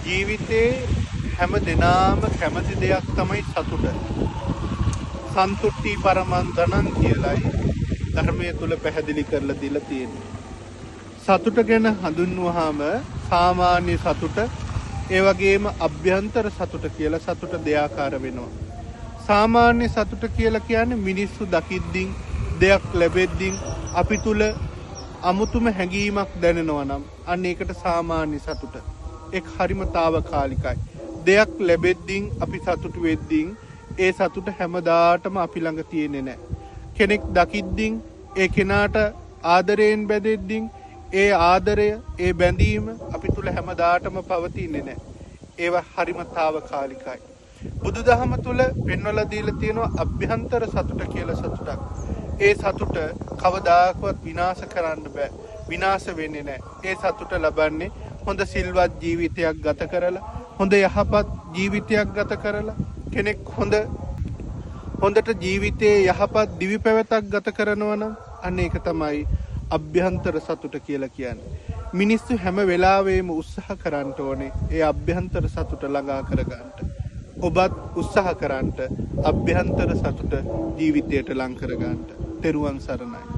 ජීවිතේ හැම දිනාම කැමති දෙයක් තමයි සතුට. සන්තුට්ටි පරමන්තනං කියලයි ධර්මයේ තුල පැහැදිලි කරලා දීලා තියෙන්නේ. සතුට ගැන හඳුන්වුවාම සාමාන්‍ය සතුට, ඒ වගේම අභ්‍යන්තර සතුට කියලා සතුට දෙආකාර වෙනවා. සාමාන්‍ය සතුට කියලා කියන්නේ මිනිස්සු දකිද්දින් දෙයක් ලැබෙද්දින් අපි තුල අමුතුම හැඟීමක් දැනෙනවා නම් අන්න ඒකට සාමාන්‍ය සතුට. ඒක හරිම తాවකාලිකයි. දෙයක් ලැබෙද්දින් අපි සතුටු වෙද්දින් ඒ සතුට හැමදාටම අපි ළඟ තියෙන්නේ නැහැ. කෙනෙක් දකිද්දින් ඒ කෙනාට ආදරයෙන් බැඳෙද්දින් ඒ ආදරය, ඒ බැඳීම අපි තුල හැමදාටම පවතින්නේ නැහැ. ඒවා හරිම తాවකාලිකයි. බුදුදහම තුල පෙන්වලා දීලා තියෙනවා අභ්‍යන්තර සතුට කියලා සතුටක්. ඒ සතුට කවදාකවත් විනාශ කරන්න බෑ. විනාශ වෙන්නේ නැහැ. ඒ සතුට ලබන්නේ හොඳ සිල්වත් ජීවිතයක් ගත කරලා, හොඳ යහපත් ජීවිතයක් ගත කරලා, කෙනෙක් හොඳට ජීවිතයේ යහපත් දිවි පැවතක් ගත කරනවා නම් අන්න ඒක තමයි අභ්‍යන්තර සතුට කියලා කියන්නේ. මිනිස්සු හැම වෙලාවෙම උත්සාහ කරන්න ඕනේ ඒ අභ්‍යන්තර සතුට ළඟා කරගන්න. ඔබත් උත්සාහ කරන්න අභ්‍යන්තර සතුට ජීවිතයට ලං කරගන්න. තෙරුවන් සරණයි.